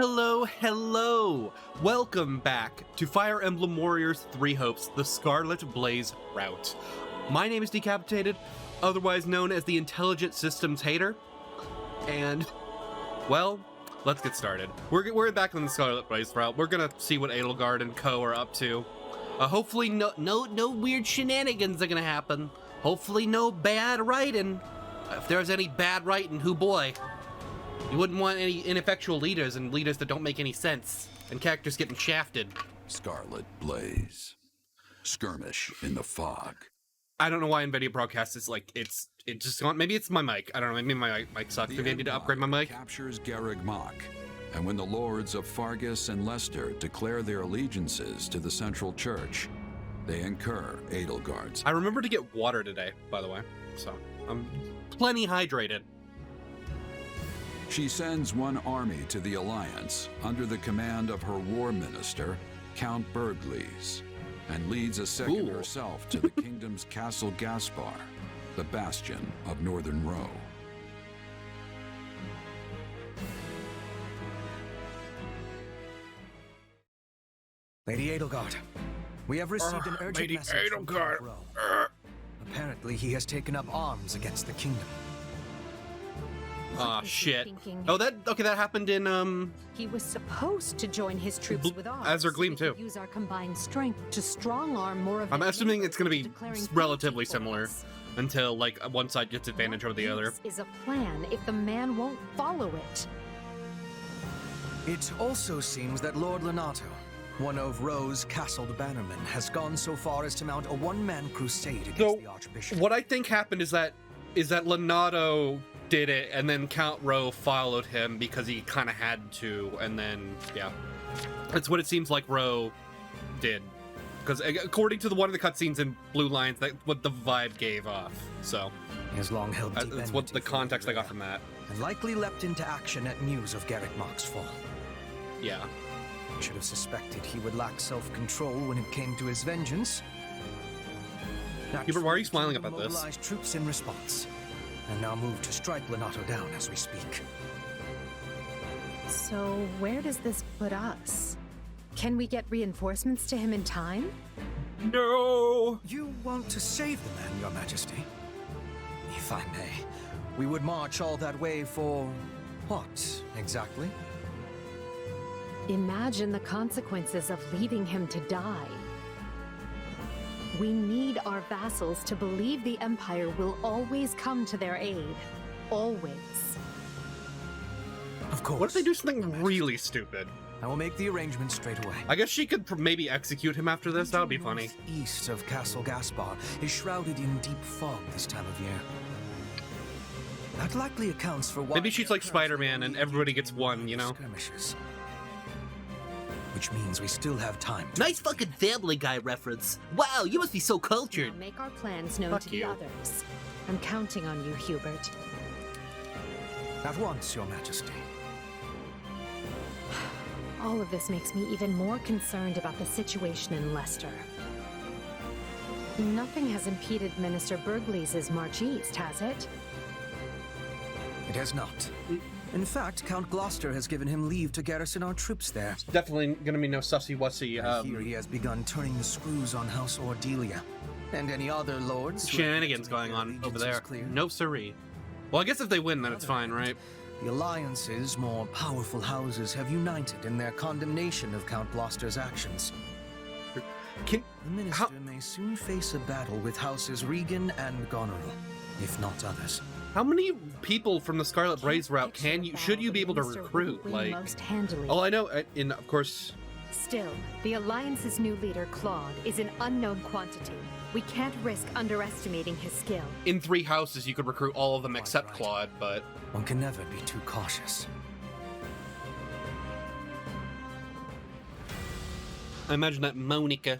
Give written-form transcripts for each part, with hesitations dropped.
Hello, hello! Welcome back to Fire Emblem Warriors 3 Hopes, the Scarlet Blaze route. My name is Decapitated, otherwise known as the Intelligent Systems Hater, and, well, let's get started. We're back on the Scarlet Blaze route. We're gonna see what Edelgard and co are up to. Hopefully no weird shenanigans are gonna happen. Hopefully no bad writing. If there's any bad writing, hoo boy. You wouldn't want any ineffectual leaders and leaders that don't make any sense, and characters getting shafted. Scarlet Blaze. Skirmish in the fog. I don't know why NVIDIA broadcast is like, it just gone. Maybe it's my mic. I don't know, maybe my mic sucks. Maybe I need to upgrade my mic. Captures Garreg Mach, and when the lords of Fargus and Leicester declare their allegiances to the Central Church, they incur Edelgard's. I remember to get water today, by the way, so I'm plenty hydrated. She sends one army to the Alliance under the command of her war minister, Count Berglies, and leads a second herself to the kingdom's Castle Gaspar, the bastion of Northern Row. Lady Edelgard, we have received an urgent message from Count Row. Apparently, he has taken up arms against the kingdom. Aw, shit. Oh, that happened in, He was supposed to join his troops with arms. Azure Gleam, too. Use our combined strength to strong-arm more of I'm assuming it's gonna be relatively similar until, like, one side gets advantage over the other. This is a plan if the man won't follow it. It also seems that Lord Lenato, one of Row's castled bannermen, has gone so far as to mount a one-man crusade against the Archbishop. What I think happened is that Lenato did it, and then Count Row followed him because he kind of had to, and then, yeah. That's what it seems like Row did. Because according to one of the cutscenes in Blue Lions, that's what the vibe gave off, so. He has long held deep that's what the context I got from that. And likely leapt into action at news of Garreg Mach's fall. Yeah. I should have suspected he would lack self-control when it came to his vengeance. Hubert, why are you smiling about this? Mobilized troops in response, and now move to strike Lenato down as we speak. So where does this put us? Can we get reinforcements to him in time? No! You want to save the man, Your Majesty? If I may, we would march all that way for what, exactly? Imagine the consequences of leaving him to die. We need our vassals to believe the Empire will always come to their aid. Always. Of course. What if they do something really stupid? I will make the arrangements straight away. I guess she could maybe execute him after this. That would be funny. East of Castle Gaspar is shrouded in deep fog this time of year. That likely accounts for why. Maybe she's like Spider-Man and everybody gets one, you know? Skirmishes. Which means we still have time. Nice fucking Family Guy reference. Wow, you must be so cultured. Now make our plans known Fuck to you. the others. I'm counting on you, Hubert. At once, Your Majesty. All of this makes me even more concerned about the situation in Leicester. Nothing has impeded Minister Berglies' march east, has it? It has not. In fact, Count Gloucester has given him leave to garrison our troops there. Definitely gonna be no sussy-wussy, I hear he has begun turning the screws on House Ordelia. And any other lords who shenanigans have going on over allegiances there. clear. No siree. Well, I guess if they win, then it's fine, right? The Alliance's more powerful houses have united in their condemnation of Count Gloucester's actions. The minister may soon face a battle with Houses Regan and Goneril, if not others. How many people from the Scarlet Blaze route should you be able to recruit? Like, most handily. oh, I know, of course. Still, the Alliance's new leader, Claude, is an unknown quantity. We can't risk underestimating his skill. In 3 houses, you could recruit all of them except right. Claude, but One can never be too cautious. I imagine that Monica,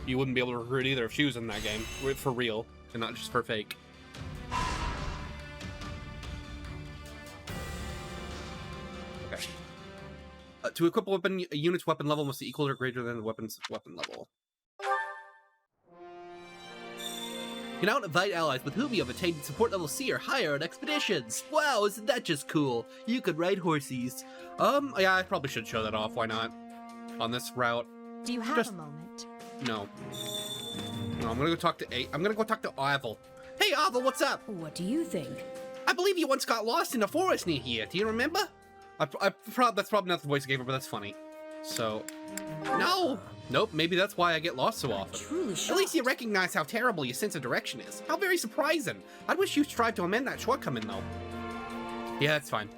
you wouldn't be able to recruit either if she was in that game, for real, and not just for fake. Okay. To equip a unit's weapon level must be equal or greater than the weapon's weapon level. You can now invite allies with whom you have attained support level C or higher on expeditions. Wow, isn't that just cool? You could ride horsies. Yeah, I probably should show that off. Why not? On this route. Do you have a moment? No. No, I'm gonna go talk to I'm gonna go talk to Ivel. Hey, Ivel, what's up? What do you think? I believe you once got lost in a forest near here. Do you remember? That's probably not the voice I gave her, but that's funny. So, no. Nope, maybe that's why I get lost so often. Truly shocked. At least you recognize how terrible your sense of direction is. How very surprising. I wish you tried to amend that shortcoming, though. Yeah, that's fine.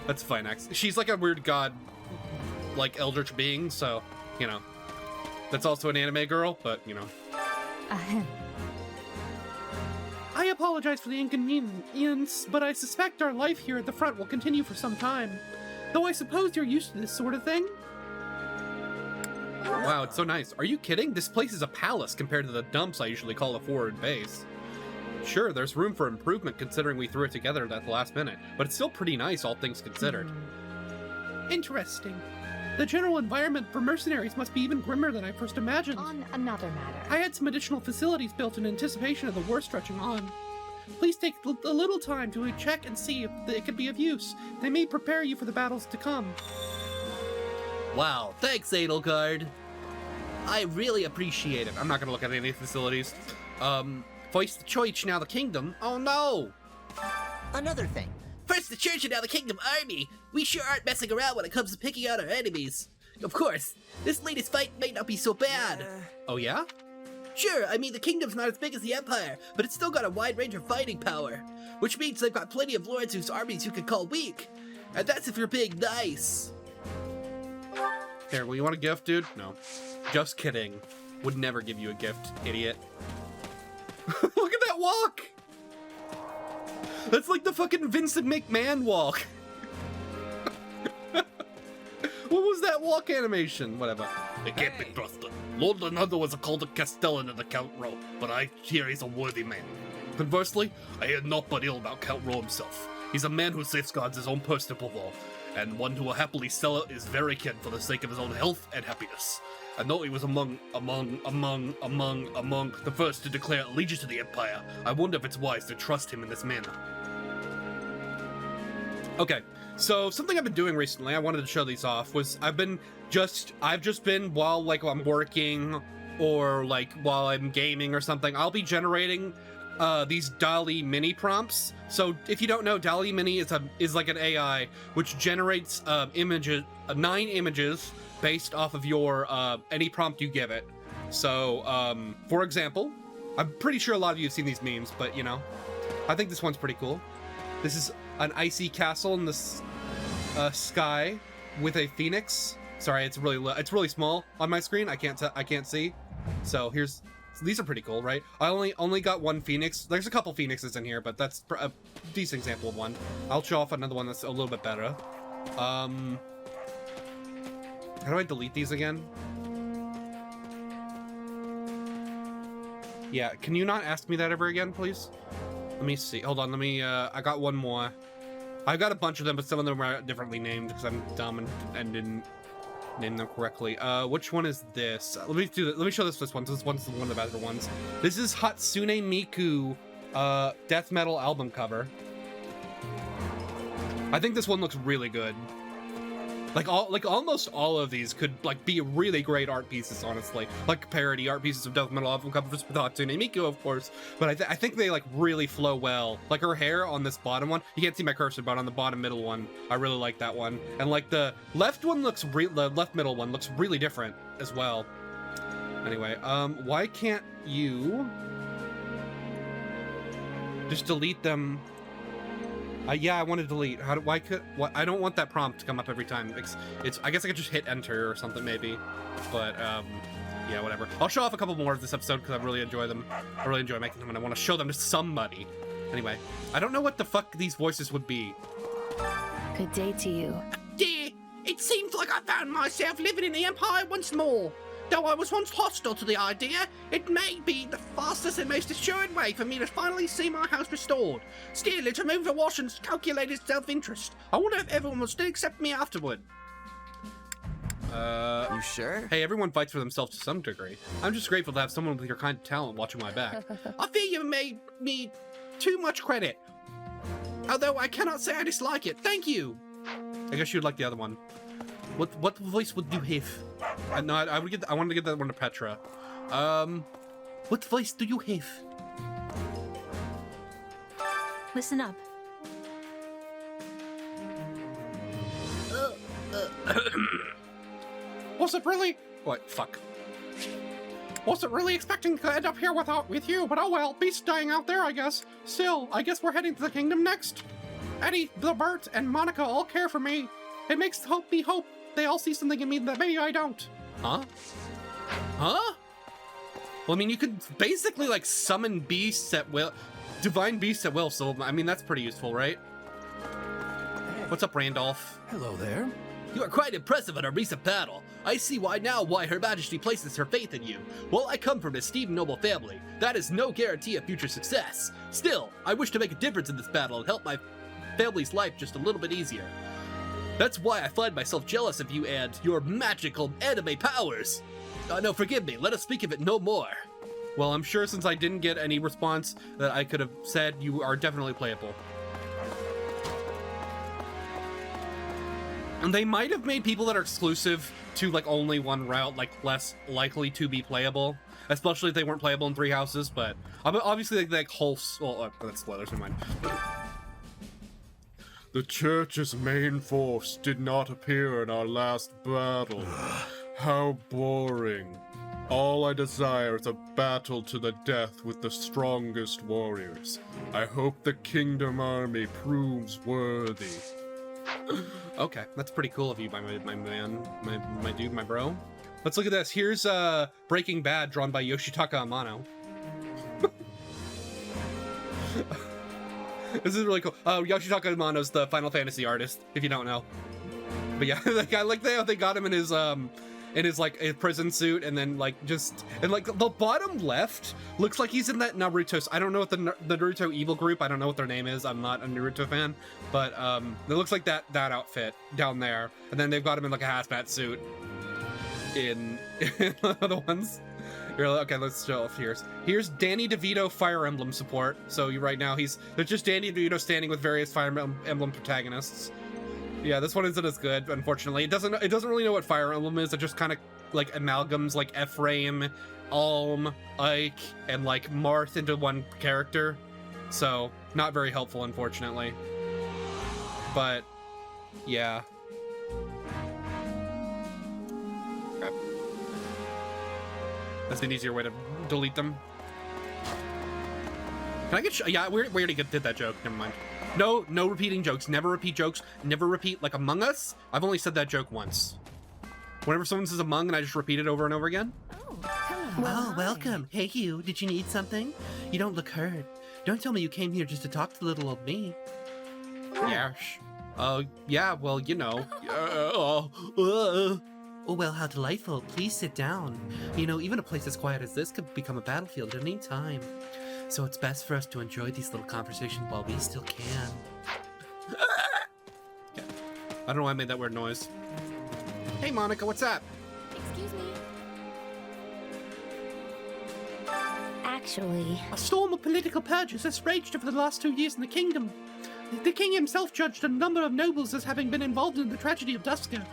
That's fine, X. She's like a weird god, like eldritch being, so, you know. That's also an anime girl, but, you know. Ahem. I apologize for the inconvenience, but I suspect our life here at the front will continue for some time. Though I suppose you're used to this sort of thing? Wow, it's so nice. Are you kidding? This place is a palace compared to the dumps I usually call a forward base. Sure, there's room for improvement considering we threw it together at the last minute, but it's still pretty nice, all things considered. Interesting. The general environment for mercenaries must be even grimmer than I first imagined. On another matter. I had some additional facilities built in anticipation of the war stretching on. Please take a little time to check and see if they could be of use. They may prepare you for the battles to come. Wow, thanks, Edelgard. I really appreciate it. I'm not gonna look at any facilities. First the church, now the kingdom. Oh no! Another thing. First the church and now the kingdom army. We sure aren't messing around when it comes to picking out our enemies. Of course, this latest fight may not be so bad. Oh yeah? Sure, I mean the kingdom's not as big as the empire, but it's still got a wide range of fighting power. Which means they've got plenty of lords whose armies you could call weak. And that's if you're being nice. Here, well, you want a gift, dude? No. Just kidding. Would never give you a gift, idiot. Look at that walk! That's like the fucking Vincent McMahon walk. What was that walk animation? Whatever. It can't be trusted. Lord Leonardo was called a Castellan in the Count Row, but I hear he's a worthy man. Conversely, I hear naught but ill about Count Row himself. He's a man who safeguards his own purse above all, and one who will happily sell his very kin for the sake of his own health and happiness. And though he was among the first to declare allegiance to the Empire, I wonder if it's wise to trust him in this manner. Okay, so something I've been doing recently, I wanted to show these off, was I've just been while like I'm working or like while I'm gaming or something, I'll be generating these DALL-E mini prompts. So if you don't know, DALL-E mini is like an AI which generates images, 9 images based off of your any prompt you give it. So for example, I'm pretty sure a lot of you have seen these memes, but you know, I think this one's pretty cool. This is an icy castle in the sky with a phoenix. Sorry, it's really small on my screen. I can't see. So these are pretty cool, right? I only got one phoenix. There's a couple phoenixes in here, but that's a decent example of one. I'll show off another one that's a little bit better. How do I delete these again? Yeah, can you not ask me that ever again, please? Let me see. Hold on, I got one more. I've got a bunch of them, but some of them are differently named because I'm dumb and didn't name them correctly. Which one is this? Let me show this one. This one's one of the better ones. This is Hatsune Miku, death metal album cover. I think this one looks really good. Like almost all of these could like be really great art pieces, honestly. Like parody art pieces of death metal album covers with Hatsune Miku, of course. But I think they like really flow well. Like her hair on this bottom one, you can't see my cursor, but on the bottom middle one, I really like that one. And like the left one the left middle one looks really different as well. Anyway, why can't you just delete them? Yeah, I want to delete. I don't want that prompt to come up every time. I guess I could just hit enter or something maybe. But, yeah, whatever. I'll show off a couple more of this episode because I really enjoy them. I really enjoy making them and I want to show them to somebody. Anyway, I don't know what the fuck these voices would be. Good day to you. Dear, it seems like I found myself living in the Empire once more. Though I was once hostile to the idea, it may be the fastest and most assured way for me to finally see my house restored. Still, it's a move for Washington's calculated self-interest. I wonder if everyone will still accept me afterward. You sure? Hey, everyone fights for themselves to some degree. I'm just grateful to have someone with your kind of talent watching my back. I fear you made me too much credit. Although I cannot say I dislike it. Thank you. I guess you'd like the other one. What voice would you have? No, I wanted to get that one to Petra. What voice do you have? Listen up. Was it really? What? Fuck. Wasn't really expecting to end up here with you, but oh well. Beast's dying out there, I guess. Still, I guess we're heading to the kingdom next. Eddie, Bert, and Monica all care for me. It makes me hope they all see something in me that maybe I don't. Huh? Huh? Well, I mean, you could basically, like, summon beasts at will. Divine beasts at will, so, I mean, that's pretty useful, right? What's up, Randolph? Hello there. You are quite impressive in our recent battle. I see why Her Majesty places her faith in you. While I come from an esteemed noble family, that is no guarantee of future success. Still, I wish to make a difference in this battle and help my family's life just a little bit easier. That's why I find myself jealous of you and your magical anime powers. No, forgive me, let us speak of it no more. Well, I'm sure since I didn't get any response that I could have said, you are definitely playable. And they might have made people that are exclusive to, like, only one route, like, less likely to be playable. Especially if they weren't playable in 3 houses, but obviously, like whole... Well, that's spoilers, never mind. The church's main force did not appear in our last battle. How boring. All I desire is a battle to the death with the strongest warriors. I hope the Kingdom Army proves worthy. Okay, that's pretty cool of you, my man, my dude, my bro. Let's look at this. Here's Breaking Bad, drawn by Yoshitaka Amano. This is really cool. Yoshitaka Amano's the Final Fantasy artist, if you don't know. But yeah, that guy, like, they got him in his like a prison suit, and then like like the bottom left looks like he's in that Naruto. I don't know what the Naruto evil group. I don't know what their name is. I'm not a Naruto fan, but it looks like that outfit down there, and then they've got him in like a hazmat suit in the ones. You're like, okay, let's show off. Here's Danny DeVito Fire Emblem support. So right now there's just Danny DeVito standing with various Fire Emblem protagonists. Yeah, this one isn't as good, unfortunately. It doesn't really know what Fire Emblem is. It just kind of like amalgams like Ephraim, Alm, Ike, and like Marth into one character. So not very helpful, unfortunately. But yeah. Crap. That's an easier way to delete them. Can I get? Yeah, we already did that joke. Never mind. No repeating jokes. Never repeat jokes. Never repeat, like Among Us. I've only said that joke once. Whenever someone says Among and I just repeat it over and over again. Oh, hello. Oh, welcome. Hey, you. Did you need something? You don't look hurt. Don't tell me you came here just to talk to little old me. Yeah. Yeah. Well, you know. Oh, well, how delightful. Please sit down. You know, even a place as quiet as this could become a battlefield at any time. So it's best for us to enjoy these little conversations while we still can. Okay. I don't know why I made that weird noise. Hey, Monica, what's up? Excuse me. Actually, A storm of political purges has raged over the last 2 years in the kingdom. The king himself judged a number of nobles as having been involved in the tragedy of Dusker.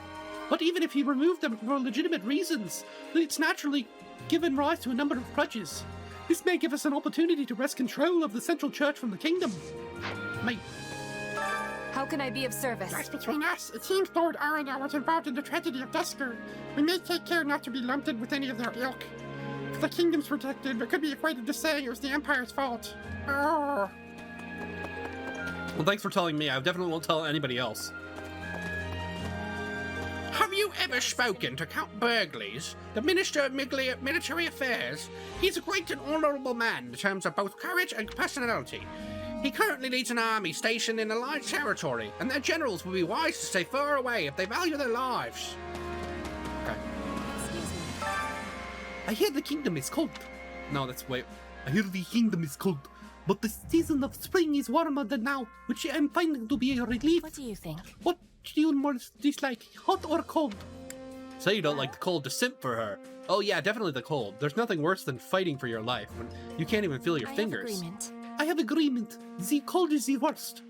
But even if he removed them for legitimate reasons, it's naturally given rise to a number of grudges. This may give us an opportunity to wrest control of the central church from the kingdom. Mate. how can I be of service? Just between us, it seems Lord Arundel was involved in the tragedy of Dusker. We may take care not to be lumped in with any of their ilk. If the kingdom's protected, it could be equated to saying it was the Empire's fault. Oh. Well, thanks for telling me. I definitely won't tell anybody else. Have you ever spoken to Count Burgleys, the Minister of Military Affairs? He's a great and honourable man in terms of both courage and personality. He currently leads an army stationed in Allied territory, and their generals would be wise to stay far away if they value their lives. Okay. Excuse me. I hear the kingdom is cold. No, that's wait. I hear the kingdom is cold, but the season of spring is warmer than now, which I'm finding to be a relief. What do you think? What do you more dislike, hot or cold? Say you don't like the cold to simp for her. Oh yeah, definitely the cold. There's nothing worse than fighting for your life when you can't even feel your fingers. I have agreement. The cold is the worst.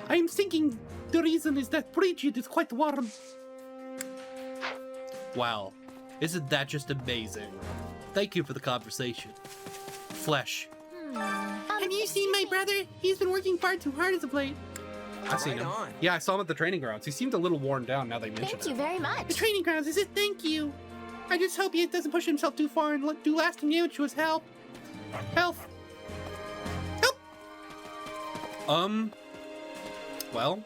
I am thinking the reason is that Bridget is quite warm. Wow. Isn't that just amazing? Thank you for the conversation. Flesh. Have you seen my brother? He's been working far too hard as of late. I've seen him. Yeah, I saw him at the training grounds. He seemed a little worn down now they mention Thank it. you very much. The training grounds, is it? Thank you. I just hope he doesn't push himself too far and do lasting damage to his health. Health. Well,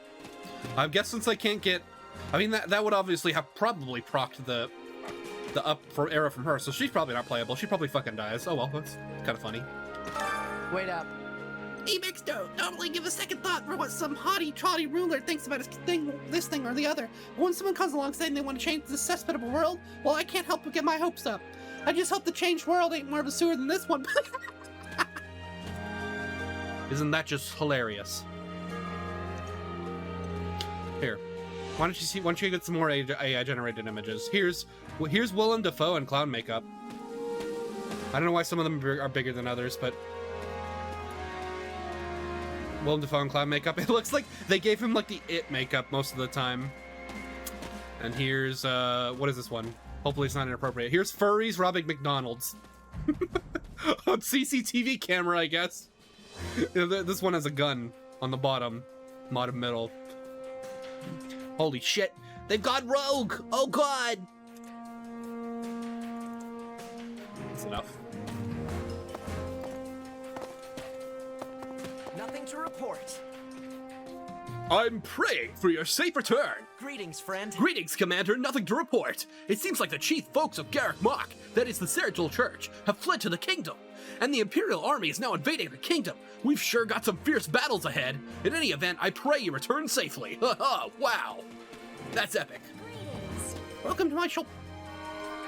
I guess since I can't get... I mean, that would obviously have probably procced the up for arrow from her, so she's probably not playable. She probably fucking dies. Oh well, that's kind of funny. Wait up. Hey, Mixto, don't really give a second thought for what some haughty-trotty ruler thinks about this thing or the other. But when someone comes along saying they want to change this cesspitable world, well, I can't help but get my hopes up. I just hope the changed world ain't more of a sewer than this one. Isn't that just hilarious? Here, why don't you get some more AI generated images? Here's Willem Dafoe in clown makeup. I don't know why some of them are bigger than others, but Willem Dafoe in clown makeup. It looks like they gave him like the It makeup most of the time. And here's what is this one? Hopefully it's not inappropriate. Here's furries robbing McDonald's on CCTV camera, I guess. This one has a gun on the bottom middle. Holy shit! They've gone rogue! Oh god! That's enough. Nothing to report. I'm praying for your safe return. Greetings, friend. Greetings, Commander. Nothing to report. It seems like the chief folks of Garrick Mach, that is the Sergil Church, have fled to the kingdom, and the Imperial army is now invading the kingdom. We've sure got some fierce battles ahead. In any event, I pray you return safely. Haha, wow. That's epic. Greetings. Welcome to my shop.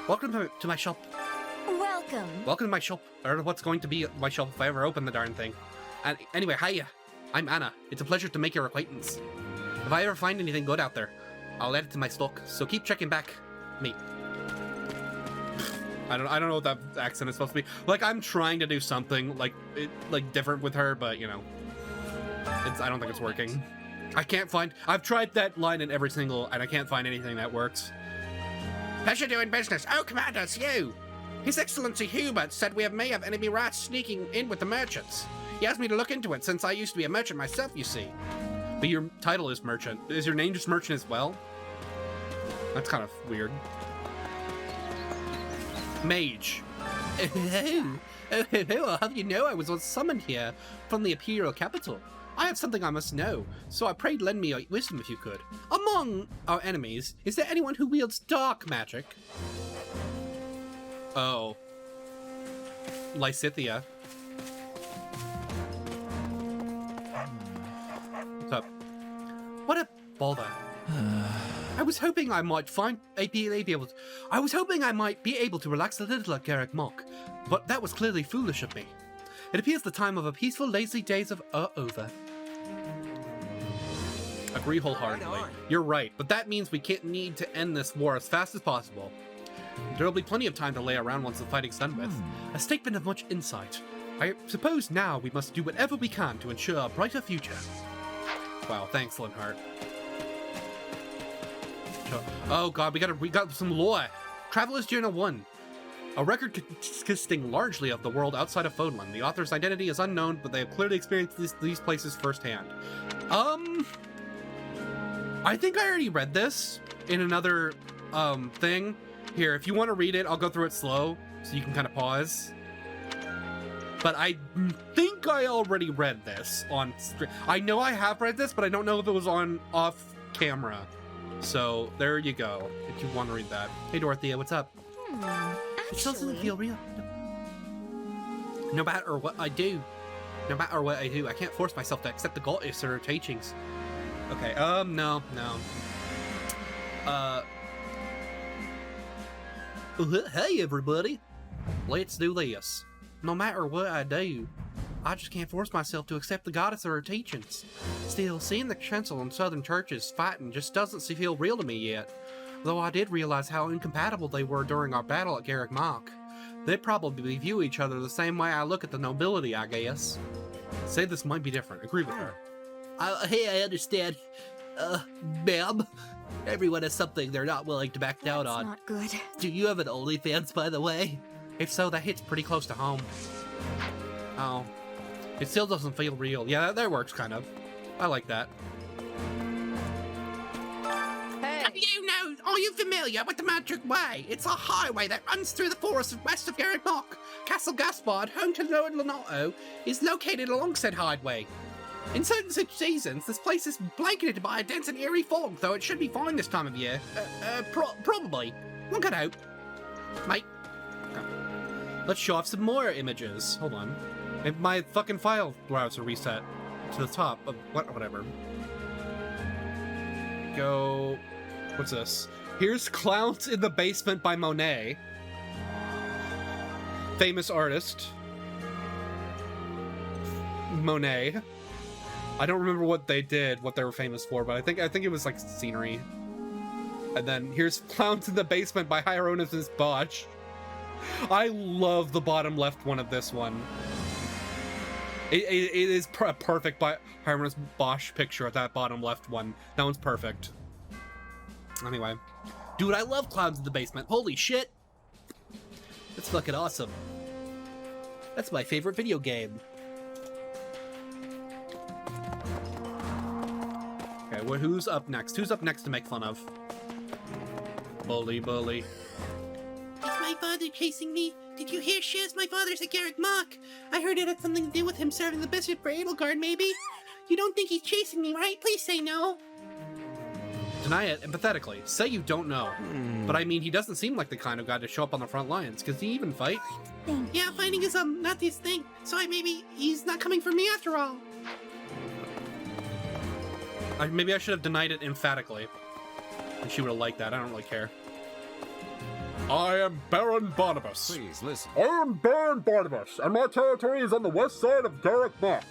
Welcome to my shop. Welcome. Welcome to my shop. I don't know what's going to be at my shop if I ever open the darn thing. And anyway, hiya. I'm Anna. It's a pleasure to make your acquaintance. If I ever find anything good out there, I'll add it to my stock. So keep checking back. Me. I don't know what that accent is supposed to be. Like, I'm trying to do something like different with her, but you know, I don't think it's working. I've tried that line in every single, and I can't find anything that works. Pleasure doing business. Oh, Commander, it's you. His Excellency Hubert said we may have enemy rats sneaking in with the merchants. He asked me to look into it since I used to be a merchant myself, you see. But your title is merchant. Is your name just merchant as well? That's kind of weird. Mage. I'll have you know I was summoned here from the Imperial capital. I have something I must know, so I pray lend me your wisdom if you could. Among our enemies, is there anyone who wields dark magic? Oh. Lysithia. What's up? What a bother. I was hoping I might be able to relax a little at Garrick Mach, but that was clearly foolish of me. It appears the time of a peaceful, lazy days are over. Agree wholeheartedly. You're right, but that means we need to end this war as fast as possible. There'll be plenty of time to lay around once the fighting's done with. A statement of much insight. I suppose now we must do whatever we can to ensure a brighter future. Wow, thanks, Linhart. Oh god, we got some lore. Travelers Journal 1. A record consisting largely of the world outside of Fodlan. The author's identity is unknown, but they have clearly experienced these places firsthand. I think I already read this in another thing. Here, if you want to read it, I'll go through it slow, so you can kind of pause. But I think I already read this on stream. I know I have read this, but I don't know if it was on off camera. So there you go, if you want to read that. Hey Dorothea, what's up? It doesn't feel real. No matter what I do, I can't force myself to accept the goddess or her teachings. Okay, no. Hey everybody, let's do this. No matter what I do, I just can't force myself to accept the goddess or her teachings. Still, seeing the chancel and southern churches fighting just doesn't feel real to me yet. Though I did realize how incompatible they were during our battle at Garrick Mach. They probably view each other the same way I look at the nobility, I guess. Say this might be different. Agree with her. Hey, I understand. Ma'am, everyone has something they're not willing to back down on. Not good. Do you have an OnlyFans, by the way? If so, that hits pretty close to home. Oh. It still doesn't feel real. Yeah, that works, kind of. I like that. Are you familiar with the Magic Way? It's a highway that runs through the forest west of Garrick Mach. Castle Gaspard, home to Lord Lonato, is located along said highway. In certain seasons, this place is blanketed by a dense and eerie fog, though it should be fine this time of year. Probably. One could hope. Mate. Okay. Let's show off some more images. Hold on. Maybe my fucking file routes are reset to the top of whatever. Go. What's this? Here's Clowns in the Basement by Monet. Famous artist. Monet. I don't remember what they did, what they were famous for, but I think it was like scenery. And then here's Clowns in the Basement by Hieronymus Bosch. I love the bottom left one of this one. It is a perfect by Hieronymus Bosch picture of that bottom left one. That one's perfect. Anyway. Dude, I love Clowns in the Basement. Holy shit. That's fucking awesome. That's my favorite video game. Okay, well, who's up next? Who's up next to make fun of? Bully. Is my father chasing me? Did you hear, Shiz? My father's at Garrick Mach. I heard it had something to do with him serving the bishop for Edelgard, maybe? You don't think he's chasing me, right? Please say no. Deny it empathetically. Say you don't know. But I mean, he doesn't seem like the kind of guy to show up on the front lines. Does he even fight? Yeah, fighting is not his thing. So maybe he's not coming for me after all. Maybe I should have denied it emphatically. And she would have liked that. I don't really care. I am Baron Barnabas. Please listen. I am Baron Barnabas, and my territory is on the west side of Garrick Mach.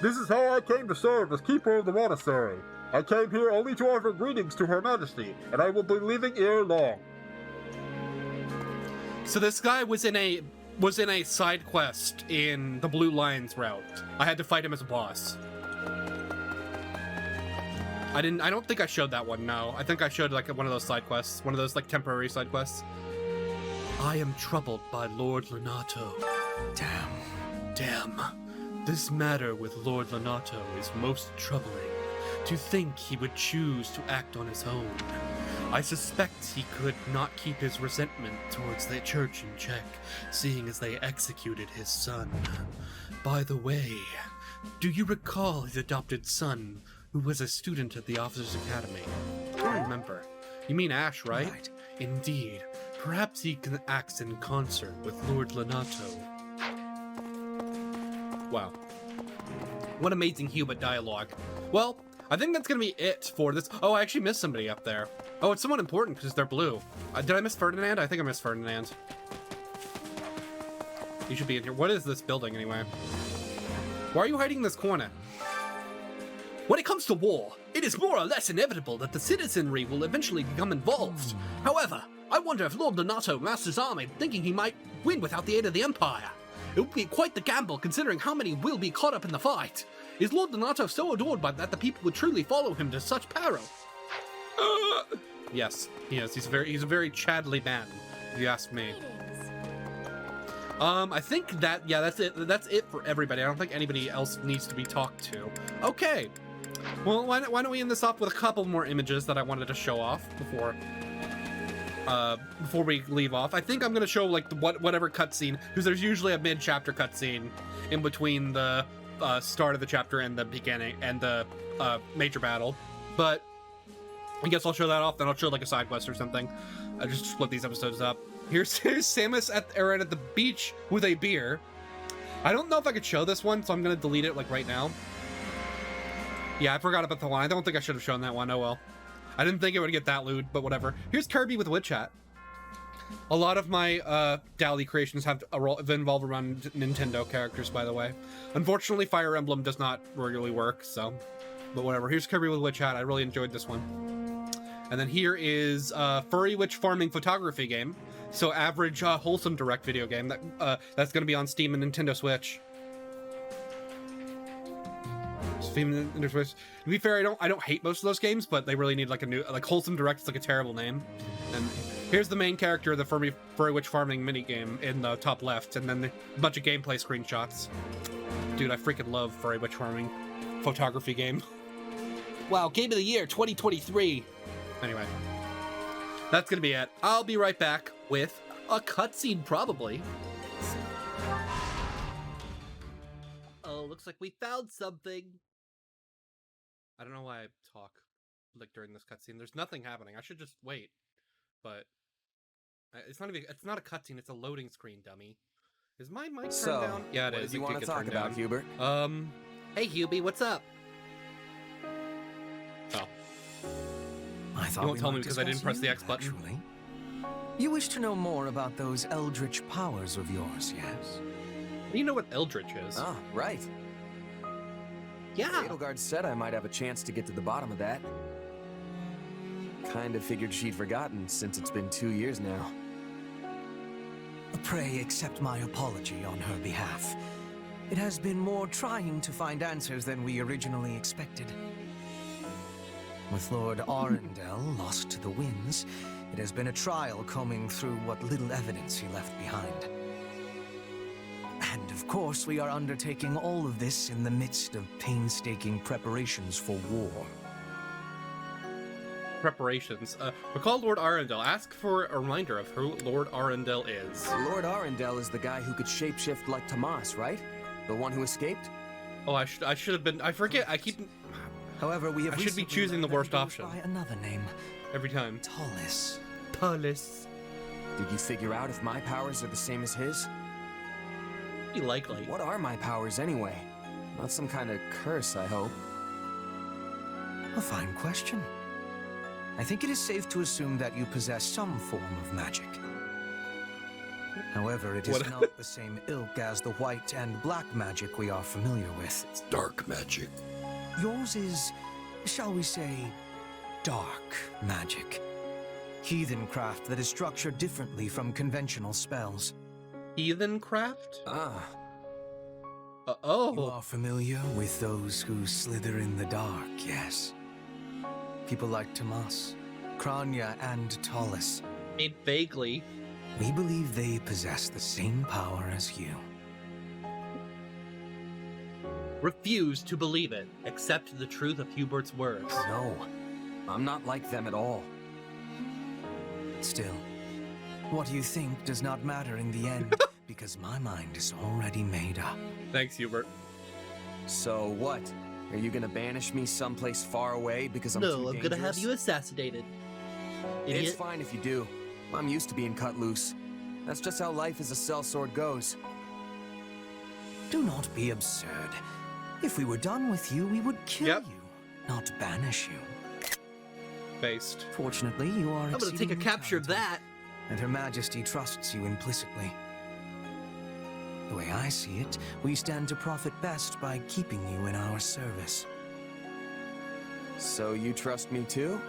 This is how I came to serve as keeper of the monastery. I came here only to offer greetings to Her Majesty, and I will be leaving ere long. So this guy was in a side quest in the Blue Lions route. I had to fight him as a boss. I don't think I showed that one, no. I think I showed like one of those side quests, one of those like temporary side quests. I am troubled by Lord Lonato. Damn. This matter with Lord Lonato is most troubling. To think he would choose to act on his own. I suspect he could not keep his resentment towards the church in check, seeing as they executed his son. By the way, do you recall his adopted son, who was a student at the Officers' Academy? I remember. You mean Ash, right? Indeed. Perhaps he acts in concert with Lord Lonato. Wow. What amazing human dialogue. Well, I think that's gonna be it for this. Oh, I actually missed somebody up there. Oh, it's someone important because they're blue. Did I miss Ferdinand? I think I missed Ferdinand. You should be in here. What is this building anyway? Why are you hiding in this corner? When it comes to war, it is more or less inevitable that the citizenry will eventually become involved. However, I wonder if Lord Lonato massed his army thinking he might win without the aid of the Empire. It would be quite the gamble considering how many will be caught up in the fight. Is Lord Lonato so adored by that the people would truly follow him to such peril? Yes, he is. He's a very Chadley man, if you ask me. I think that, yeah, that's it. That's it for everybody. I don't think anybody else needs to be talked to. Okay. Well, why don't we end this off with a couple more images that I wanted to show off before we leave off. I think I'm gonna show like whatever cutscene, because there's usually a mid-chapter cutscene in between the start of the chapter and the beginning and the major battle. But I guess I'll show that off. Then I'll show like a side quest or something. I just split these episodes up. Here's Samus at the beach with a beer. I don't know if I could show this one, so I'm gonna delete it like right now. Yeah, I forgot about the one. I don't think I should have shown that one. Oh well. I didn't think it would get that lewd, but whatever. Here's Kirby with Witch Hat. A lot of my Dally creations have involved around Nintendo characters, by the way. Unfortunately, Fire Emblem does not really work, so. But whatever. Here's Kirby with Witch Hat. I really enjoyed this one. And then here is Furry Witch Farming Photography game. So average, wholesome direct video game that's going to be on Steam and Nintendo Switch. Steam and Nintendo Switch. To be fair, I don't hate most of those games, but they really need like a new, like wholesome direct is like a terrible name. And here's the main character of the Furry Witch Farming minigame in the top left, and then a bunch of gameplay screenshots. Dude, I freaking love Furry Witch Farming photography game. Wow, Game of the Year 2023. Anyway, that's gonna be it. I'll be right back with A cutscene, probably. Oh, looks like we found something. I don't know why I talk like during this cutscene. There's nothing happening. I should just wait. But it's not a cutscene, it's a loading screen, dummy. Is my mic turned down? Yeah, it is. What do you want to talk about, Hubert? Hey Hubie, what's up? Oh. I thought You won't tell me because I didn't press the X button. Actually. You wish to know more about those eldritch powers of yours, yes? You know what Eldritch is? Ah, right. Yeah. Edelgard said I might have a chance to get to the bottom of that. Kinda figured she'd forgotten since it's been 2 years now. Pray accept my apology on her behalf. It has been more trying to find answers than we originally expected. With Lord Arundel lost to the winds, it has been a trial combing through what little evidence he left behind. And of course, we are undertaking all of this in the midst of painstaking preparations for war. Preparations. Recall Lord Arundel. Ask for a reminder of who Lord Arundel is. Lord Arundel is the guy who could shapeshift like Tomas, right? The one who escaped? Oh, I should have been. I forget. I keep. However, we have I should be recently choosing the learned that worst he goes option by another name, every time. Tallis. Tallis. Did you figure out if my powers are the same as his? Be likely. What are my powers anyway? Not some kind of curse, I hope. A fine question. I think it is safe to assume that you possess some form of magic. However, it is What? not the same ilk as the white and black magic we are familiar with. It's dark magic. Yours is, shall we say, dark magic. Heathen craft that is structured differently from conventional spells. Heathen craft? Ah, You Oh. are familiar with those who slither in the dark, yes? People like Tomas, Kranya, and Tallis. I mean, vaguely. We believe they possess the same power as you. Refuse to believe it. Accept the truth of Hubert's words. no. I'm not like them at all. Still, what you think does not matter in the end, because my mind is already made up. Thanks, Hubert. So what? Are you gonna banish me someplace far away because I'm too No, I'm dangerous? gonna have you assassinated. It's Idiot. fine if you do. I'm used to being cut loose. That's just how life as a sellsword goes. Do not be absurd. If we were done with you, we would kill Yep. you, not banish you. Based. Fortunately, you are I'm gonna take a exceedingly capture of talented, that. and Her Majesty trusts you implicitly. The way I see it, we stand to profit best by keeping you in our service. So you trust me too?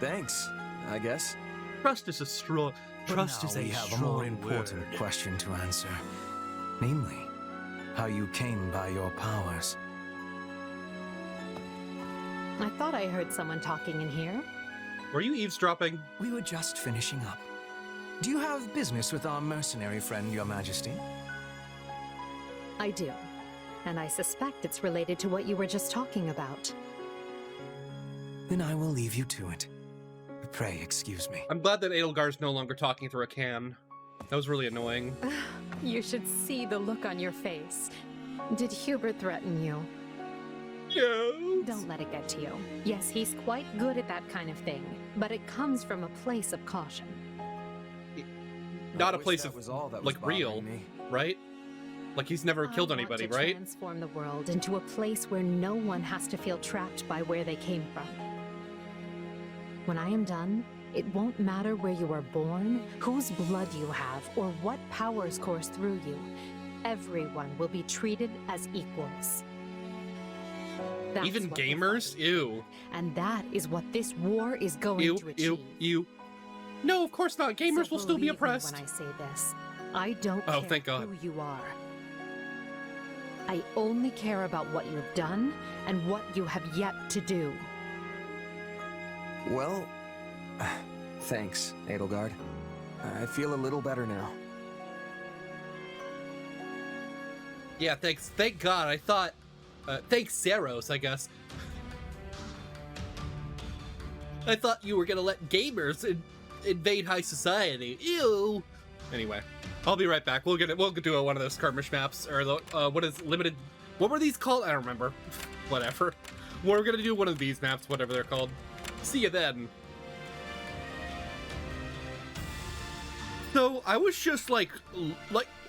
Thanks, I guess. Trust is a strong. But Trust now is a we have a strong more important word. question to answer. Namely, how you came by your powers. I thought I heard someone talking in here. Were you eavesdropping? We were just finishing up. Do you have business with our mercenary friend, Your Majesty? I do. And I suspect it's related to what you were just talking about. Then I will leave you to it. Pray excuse me. I'm glad that Edelgar's no longer talking through a can. That was really annoying. You should see the look on your face. Did Hubert threaten you? Yes. Don't let it get to you. Yes, he's quite good at that kind of thing, but it comes from a place of caution. Not I a wish place that of was all that was like real, bothering me. right? Like he's never killed I anybody, want to right? transform the world into a place where no one has to feel trapped by where they came from. When I am done, it won't matter where you were born, whose blood you have, or what powers course through you. Everyone will be treated as equals. That's Even what we're gamers? fighting. Ew. And that is what this war is going Ew, to achieve. ew, ew. No, of course not. Gamers So will still be believe me oppressed. when I say this, I don't Oh, care thank God. who you are. I only care about what you have done and what you have yet to do. Well, thanks, Edelgard. I feel a little better now. Yeah, thanks. Thank God. I thought. Thanks, Saros, I guess. I thought you were gonna let gamers invade high society. Ew. Anyway, I'll be right back. We'll do one of those skirmish maps, or the what is limited. What were these called? I don't remember. Whatever. We're gonna do one of these maps, whatever they're called. See you then. So I was just like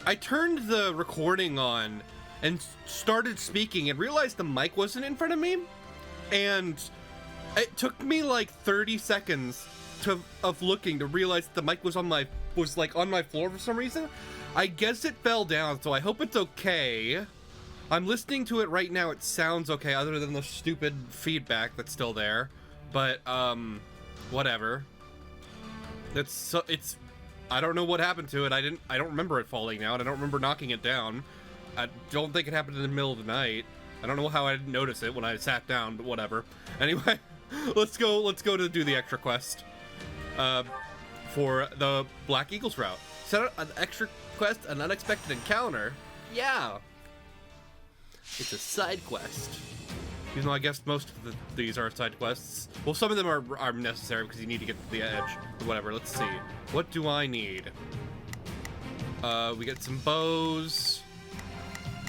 I turned the recording on and started speaking and realized the mic wasn't in front of me, and it took me like 30 seconds of looking to realize the mic was on my floor for some reason. I guess it fell down, so I hope it's okay. I'm listening to it right now. It sounds okay, other than the stupid feedback that's still there. But whatever. It's I don't know what happened to it. I don't remember it falling down. I don't remember knocking it down. I don't think it happened in the middle of the night. I don't know how I didn't notice it when I sat down, but whatever. Anyway, let's go to do the extra quest for the Black Eagles route. Set out an extra quest, an unexpected encounter. Yeah. It's a side quest. Even though I guess most of these are side quests. Well, some of them are necessary because you need to get to the edge. But whatever, let's see. What do I need? We get some bows.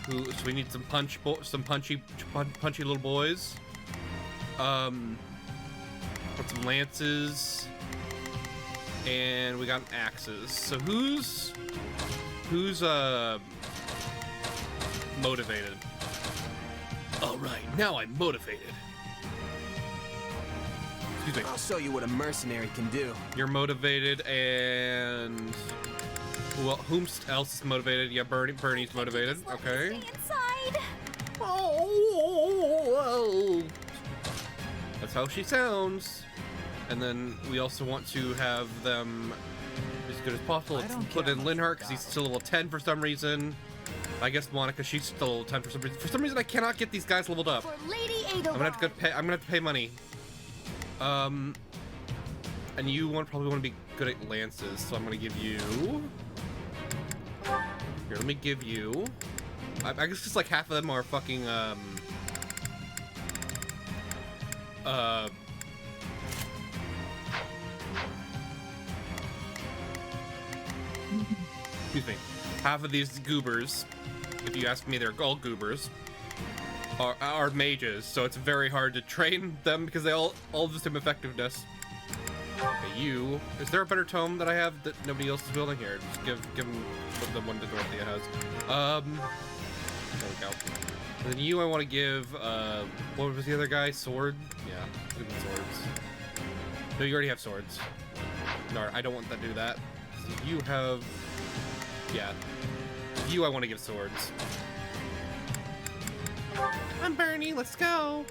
So we need some punchy little boys. Got some lances. And we got axes. So who's motivated? All right, now I'm motivated. Excuse me. I'll show you what a mercenary can do. You're motivated, and well, whom else is motivated? Yeah, Bernie's motivated. Okay. Stay inside. Oh, that's how she sounds. And then we also want to have them as good as possible. Let's put in Linhart because he's still level 10 for some reason. I guess Monica, she's still level 10 for some reason. For some reason, I cannot get these guys leveled up. For Lady Edelgard. I'm gonna have to pay money. And you probably want to be good at lances, so I'm gonna give you. Here, let me give you. I guess just like half of them are fucking excuse me. Half of these goobers, if you ask me, they're all goobers, are mages, so it's very hard to train them because they all have the same effectiveness. Okay, you. Is there a better tome that I have that nobody else is building here? Just give them the one that Dorothea has. There we go. And then you, I want to give, what was the other guy? Sword? Yeah, give them swords. No, you already have swords. No, I don't want to do that. So you have, yeah. You, I want to give swords. I'm Bernie, let's go.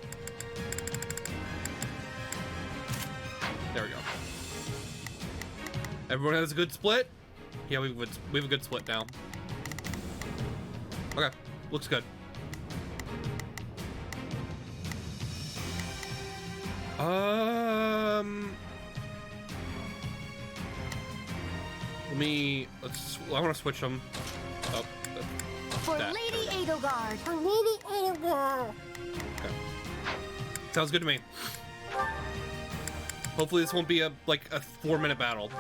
There we go. Everyone has a good split? Yeah, we have a good split now. Okay, looks good. I want to switch them. Oh, For that. Lady Edelgard. For Lady Edelgard. Okay. Sounds good to me. Hopefully this won't be a 4-minute battle.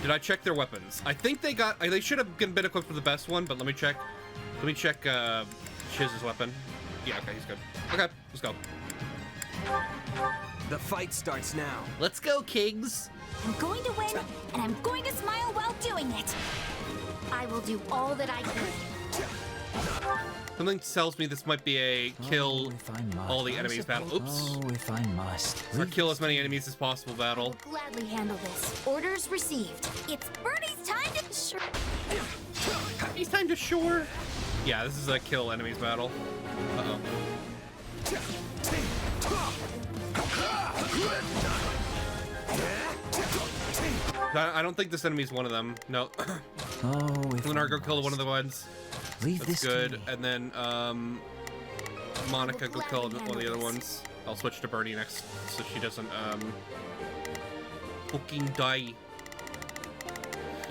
Did I check their weapons? I think they should have been equipped with the best one, but let me check. Let me check Chiz's weapon. Yeah, okay, he's good. Okay, let's go. The fight starts now. Let's go, Kings. I'm going to win, and I'm going to smile while doing it. I will do all that I can. Something tells me this might be a kill all the enemies battle. Oops. Oh, if I must. Or kill as many enemies as possible battle. I'll gladly handle this. Orders received. It's Bernie's time to... It's time to shore. Yeah, this is a kill enemies battle. Uh-oh. I don't think this enemy's one of them. No. Oh, if Lunargo killed one of the ones. leave That's this good. to me. And then Monica go kill one of the other ones. I'll switch to Bernie next so she doesn't fucking die.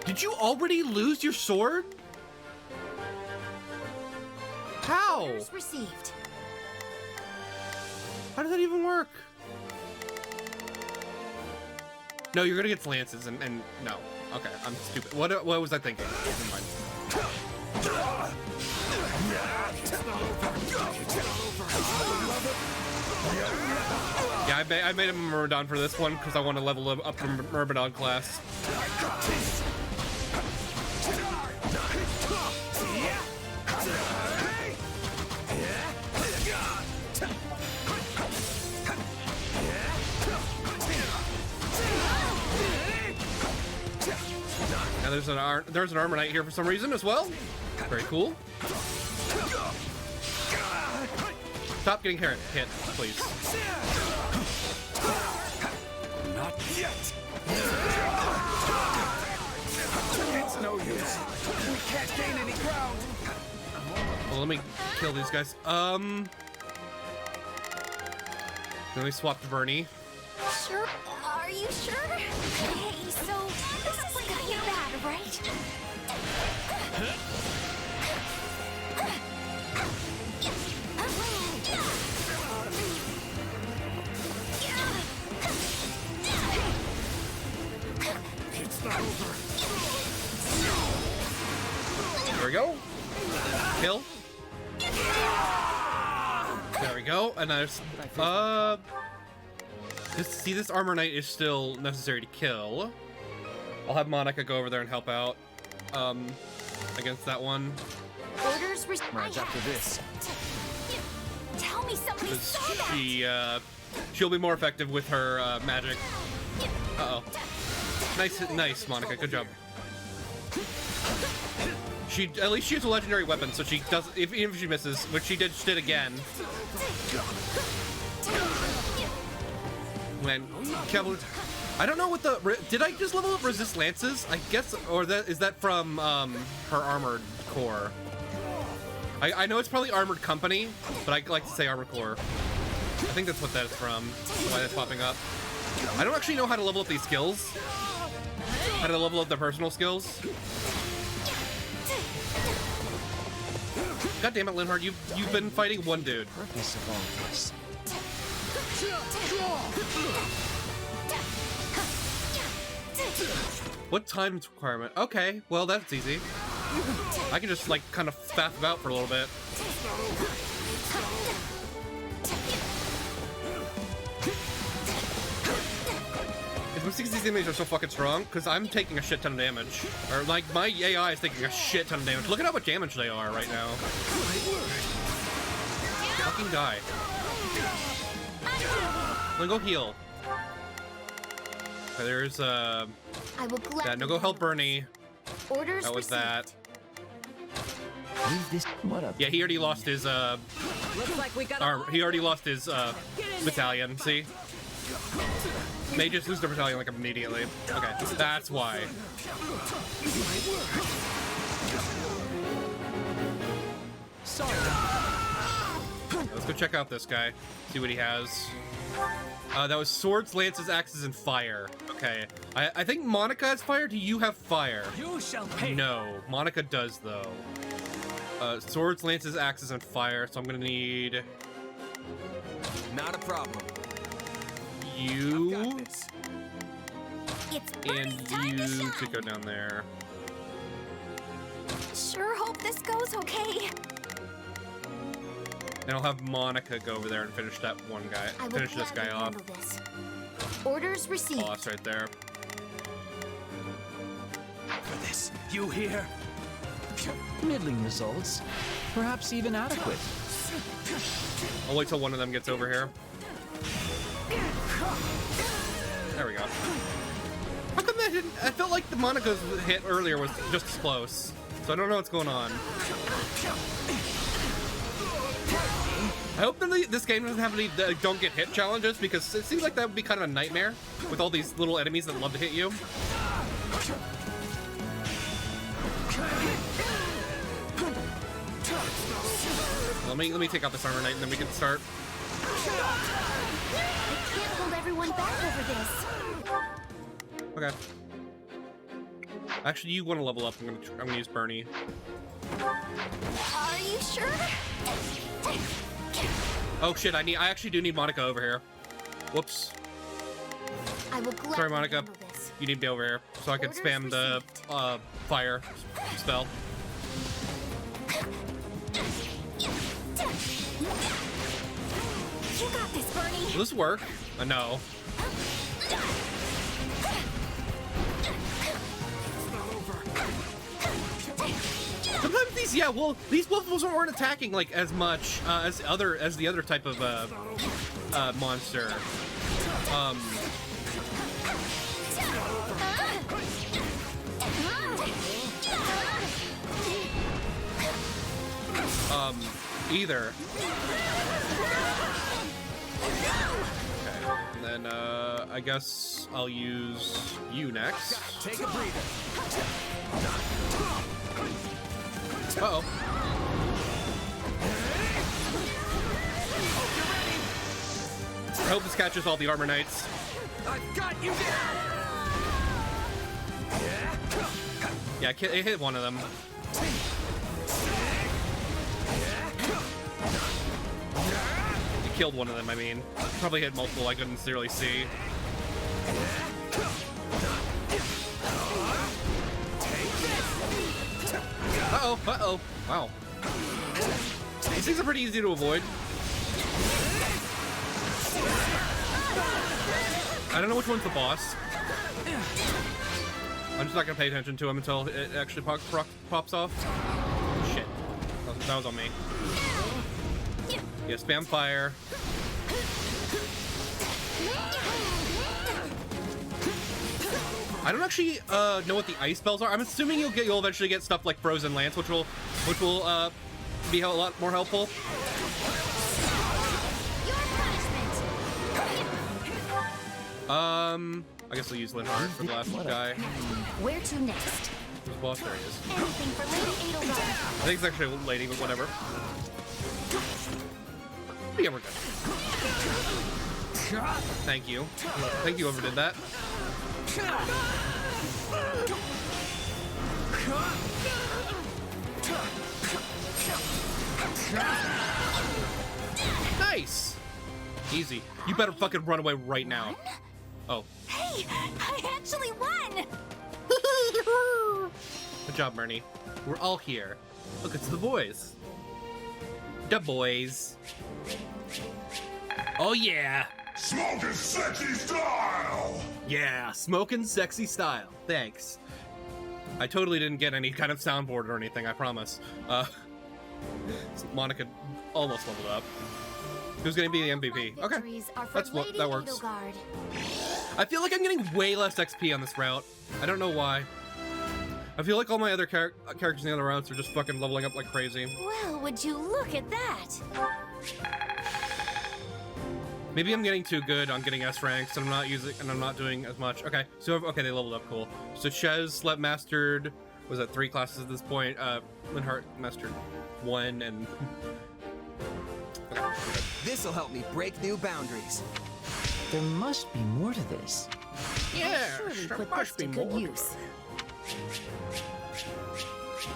Did you already lose your sword? How? Orders received. How does that even work? No, you're gonna get lances and no. Okay, I'm stupid. What was I thinking? Never mind. Yeah, I made him a Myrmidon for this one because I want to level up the Myrmidon class. Now there's an Armor Knight here for some reason as well. Very cool. Stop getting hit, please. Not yet. It's no use. We can't gain any ground. Well, let me kill these guys. Let me swap to Bernie. Sure? Are you sure? Hey, so this is kind of bad, right? It's not over. There we go. Kill. There we go. And there's this Armor Knight is still necessary to kill. I'll have Monica go over there and help out against that one. Orders received. Right after this. Tell me somebody saw that. She'll be more effective with her magic. Uh-oh. Nice, Monica. Good job. At least she has a legendary weapon, so she does. Even if she misses, which she did again. When I don't know what did I just level up resist lances? I guess, or is that from her armored core? I know it's probably armored company, but I like to say armored core. I think that's what that is from. Why that's popping up. I don't actually know how to level up these skills. How to level up the personal skills. God damn it, Linhard, you've been fighting one dude. Purpose of all this. What time requirement? Okay, well that's easy. I can just like kind of faff about for a little bit. It's 60 enemies are so fucking strong because I'm taking a shit ton of damage. Or like my AI is taking a shit ton of damage. Look at how much damage they are right now. Fucking die. Then go heal. Okay, there's I will gladly. yeah, no, go help Bernie. Orders That was received. that. Leave this. What up? Yeah, he already lost his Looks like we got he already lost his battalion. See, they just lose their battalion like immediately. Okay, that's why. Sorry. Let's go check out this guy. See what he has. That was swords, lances, axes, and fire. Okay, I think Monica has fire. Do you have fire? You shall pay. No, Monica does though. Swords, lances, axes, and fire. So I'm gonna need Not a problem. you Got this. It's and Bernie's time to you shine. to go down there. Sure hope this goes okay. And I'll have Monica go over there and finish that one guy. I will Finish this guy gladly off. handle this. Orders received. Boss right there. For this. You hear? Middling results. Perhaps even adequate. I'll wait till one of them gets over here. There we go. How come that didn't? I felt like the Monica's hit earlier was just as close. so I don't know what's going on. I hope that this game doesn't have any don't get hit challenges, because it seems like that would be kind of a nightmare with all these little enemies that love to hit you. Let me take out this armor knight and then we can start. I can't hold everyone back over this. Okay. Actually, you want to level up? I'm gonna use Bernie. Are you sure? Oh shit! I actually do need Monica over here. Whoops. I will gladly Sorry, Monica. handle this. You need to be over here so I can Orders spam the fire spell. You got this, Bernie. Will this work? No. Sometimes these wolves aren't attacking like as much as the other type of monster. Either. Okay, and then I guess I'll use you next. Take a breather. Uh-oh. I hope this catches all the armor knights. I've got you Yeah, it hit one of them. It killed one of them, I mean. Probably hit multiple I couldn't necessarily see. Uh-oh, uh-oh. Wow. These things are pretty easy to avoid. I don't know which one's the boss. I'm just not gonna pay attention to him until it actually pops off. Shit. That was on me. Yeah, spam fire. I don't actually know what the ice spells are. I'm assuming you'll eventually get stuff like Frozen Lance, which will be a lot more helpful. I guess we'll use Linhardt for the last guy. Where to next? Who's the boss? There he is. Anything for Lady Edelgard. I think it's actually a lady, but whatever. Yeah, we're good. Thank you. I think you overdid that. Nice! Easy. You better fucking run away right now. Oh. Hey, I actually won! Good job, Bernie. We're all here. Look, it's the boys. The boys. Oh yeah! Smokin' sexy style! Yeah, smoking sexy style. Thanks. I totally didn't get any kind of soundboard or anything, I promise. Monica almost leveled up. Who's gonna be the MVP? Okay, that works. Edelgard. I feel like I'm getting way less XP on this route. I don't know why. I feel like all my other characters in the other routes are just fucking leveling up like crazy. Well, would you look at that? Maybe I'm getting too good on getting S ranks and I'm not doing as much. Okay, so okay, they leveled up, cool. So Chez mastered, was that 3 classes at this point? Linhardt mastered 1 and okay. This'll help me break new boundaries. There must be more to this. Yeah, Surely put this to good use.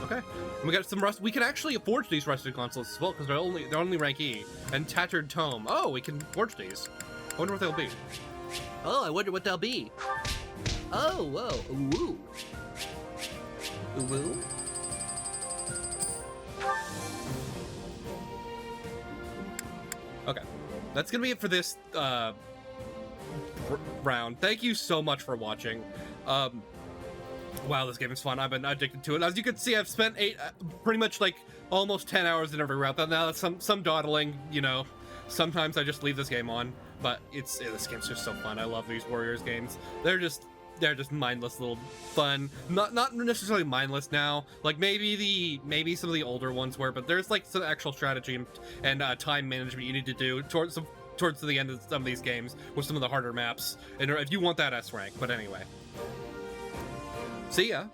Okay, and we got some rust. We can actually forge these rusted consoles as well because they're only rank E. And tattered tome. Oh, we can forge these. I wonder what they'll be. Oh, I wonder what they'll be. Oh, whoa, ooh, ooh. Okay, that's gonna be it for this round. Thank you so much for watching. Wow, this game is fun. I've been addicted to it. As you can see, I've spent pretty much like almost 10 hours in every route. Now that's some dawdling, you know. Sometimes I just leave this game on, but this game's just so fun. I love these Warriors games. They're they're just mindless little fun. Not necessarily mindless now. Like maybe some of the older ones were, but there's like some actual strategy and time management you need to do towards the end of some of these games with some of the harder maps. And if you want that S rank, but anyway. See ya.